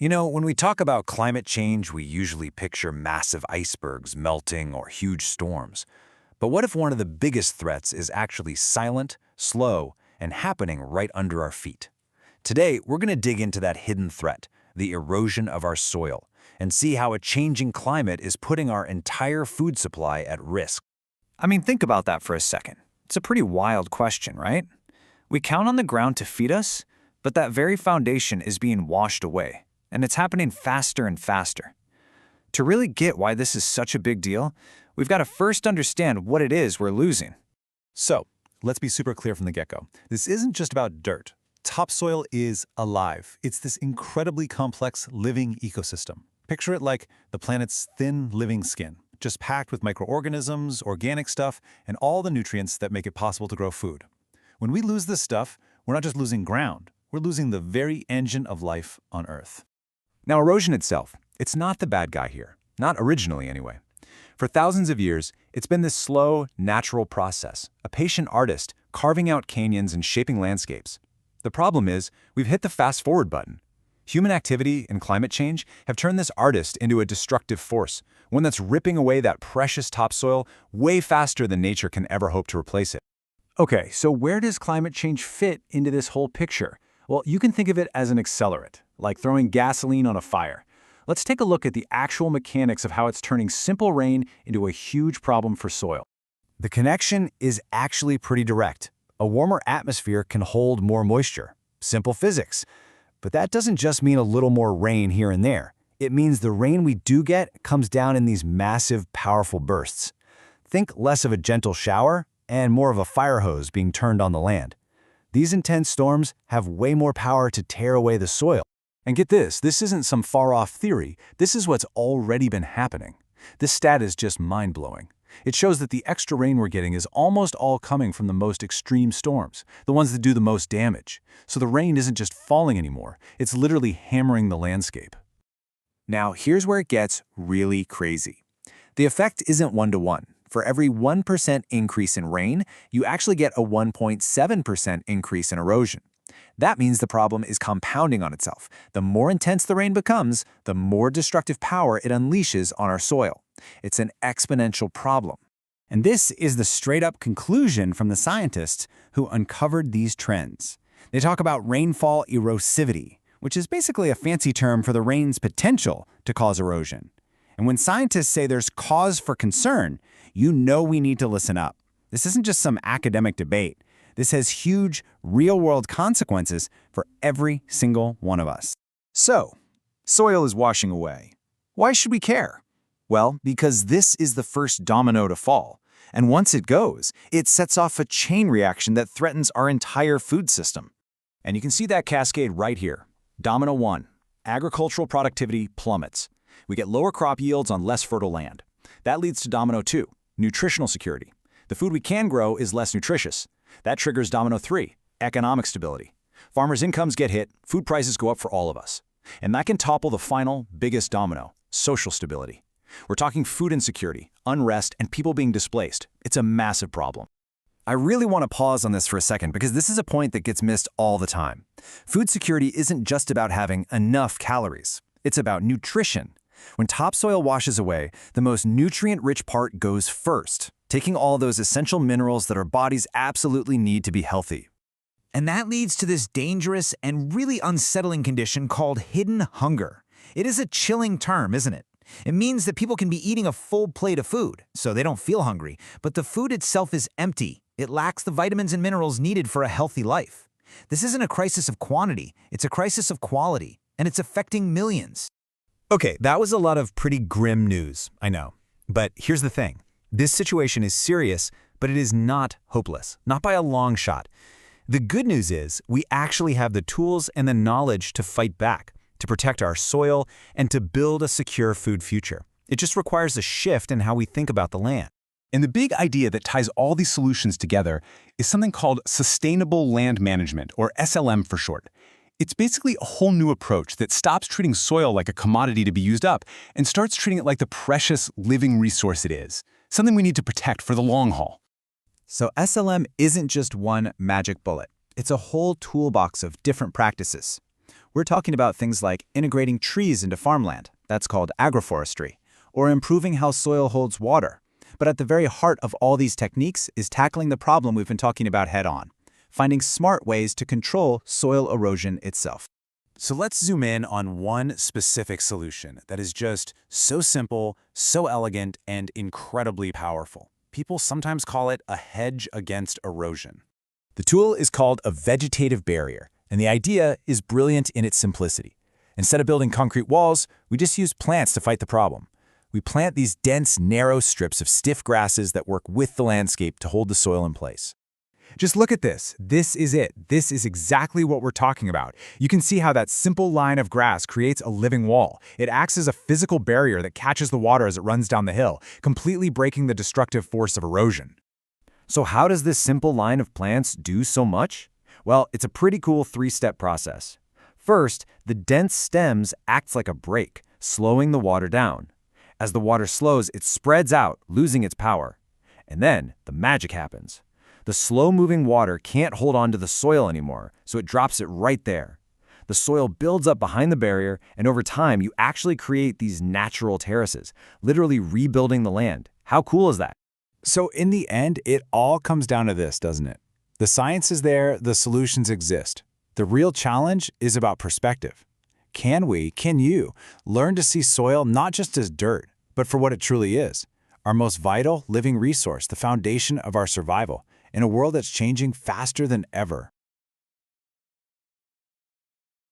You know, when we talk about climate change, we usually picture massive icebergs melting or huge storms. But what if one of the biggest threats is actually silent, slow, and happening right under our feet? Today, we're going to dig into that hidden threat, the erosion of our soil, and see how a changing climate is putting our entire food supply at risk. I mean, think about that for a second. It's a pretty wild question, right? We count on the ground to feed us, but that very foundation is being washed away, and it's happening faster and faster. To really get why this is such a big deal, we've got to first understand what it is we're losing. So, let's be super clear from the get-go. This isn't just about dirt. Topsoil is alive. It's this incredibly complex living ecosystem. Picture it like the planet's thin living skin, just packed with microorganisms, organic stuff, and all the nutrients that make it possible to grow food. When we lose this stuff, we're not just losing ground, we're losing the very engine of life on Earth. Now, erosion itself, it's not the bad guy here. Not originally, anyway. For thousands of years, it's been this slow, natural process, a patient artist carving out canyons and shaping landscapes. The problem is, we've hit the fast-forward button. Human activity and climate change have turned this artist into a destructive force, one that's ripping away that precious topsoil way faster than nature can ever hope to replace it. Okay, so where does climate change fit into this whole picture? Well, you can think of it as an accelerant, like throwing gasoline on a fire. Let's take a look at the actual mechanics of how it's turning simple rain into a huge problem for soil. The connection is actually pretty direct. A warmer atmosphere can hold more moisture. Simple physics. But that doesn't just mean a little more rain here and there. It means the rain we do get comes down in these massive, powerful bursts. Think less of a gentle shower and more of a fire hose being turned on the land. These intense storms have way more power to tear away the soil. And get this isn't some far-off theory. This is what's already been happening. This stat is just mind-blowing. It shows that the extra rain we're getting is almost all coming from the most extreme storms, the ones that do the most damage. So the rain isn't just falling anymore, it's literally hammering the landscape. Now, here's where it gets really crazy. The effect isn't one-to-one. For every 1% increase in rain, you actually get a 1.7% increase in erosion. That means the problem is compounding on itself. The more intense the rain becomes, the more destructive power it unleashes on our soil. It's an exponential problem. And this is the straight-up conclusion from the scientists who uncovered these trends. They talk about rainfall erosivity, which is basically a fancy term for the rain's potential to cause erosion. And when scientists say there's cause for concern, you know we need to listen up. This isn't just some academic debate. This has huge, real-world consequences for every single one of us. So, soil is washing away. Why should we care? Well, because this is the first domino to fall. And once it goes, it sets off a chain reaction that threatens our entire food system. And you can see that cascade right here. Domino 1. Agricultural productivity plummets. We get lower crop yields on less fertile land. That leads to Domino 2. Nutritional security. The food we can grow is less nutritious. That triggers Domino 3, economic stability. Farmers' incomes get hit, food prices go up for all of us. And that can topple the final, biggest domino, social stability. We're talking food insecurity, unrest, and people being displaced. It's a massive problem. I really want to pause on this for a second because this is a point that gets missed all the time. Food security isn't just about having enough calories. It's about nutrition. When topsoil washes away, the most nutrient-rich part goes first, taking all those essential minerals that our bodies absolutely need to be healthy. And that leads to this dangerous and really unsettling condition called hidden hunger. It is a chilling term, isn't it? It means that people can be eating a full plate of food, so they don't feel hungry, but the food itself is empty. It lacks the vitamins and minerals needed for a healthy life. This isn't a crisis of quantity, it's a crisis of quality, and it's affecting millions. Okay, that was a lot of pretty grim news, I know. But here's the thing. This situation is serious, but it is not hopeless, not by a long shot. The good news is we actually have the tools and the knowledge to fight back, to protect our soil, and to build a secure food future. It just requires a shift in how we think about the land. And the big idea that ties all these solutions together is something called sustainable land management, or SLM for short. It's basically a whole new approach that stops treating soil like a commodity to be used up and starts treating it like the precious living resource it is, something we need to protect for the long haul. So SLM isn't just one magic bullet. It's a whole toolbox of different practices. We're talking about things like integrating trees into farmland, that's called agroforestry, or improving how soil holds water. But at the very heart of all these techniques is tackling the problem we've been talking about head-on, finding smart ways to control soil erosion itself. So let's zoom in on one specific solution that is just so simple, so elegant, and incredibly powerful. People sometimes call it a hedge against erosion. The tool is called a vegetative barrier, and the idea is brilliant in its simplicity. Instead of building concrete walls, we just use plants to fight the problem. We plant these dense, narrow strips of stiff grasses that work with the landscape to hold the soil in place. Just look at this. This is it. This is exactly what we're talking about. You can see how that simple line of grass creates a living wall. It acts as a physical barrier that catches the water as it runs down the hill, completely breaking the destructive force of erosion. So how does this simple line of plants do so much? Well, it's a pretty cool three-step process. First, the dense stems act like a brake, slowing the water down. As the water slows, it spreads out, losing its power. And then the magic happens. The slow-moving water can't hold on to the soil anymore, so it drops it right there. The soil builds up behind the barrier, and over time, you actually create these natural terraces, literally rebuilding the land. How cool is that? So in the end, it all comes down to this, doesn't it? The science is there, the solutions exist. The real challenge is about perspective. Can you, learn to see soil not just as dirt, but for what it truly is? Our most vital living resource, the foundation of our survival, in a world that's changing faster than ever.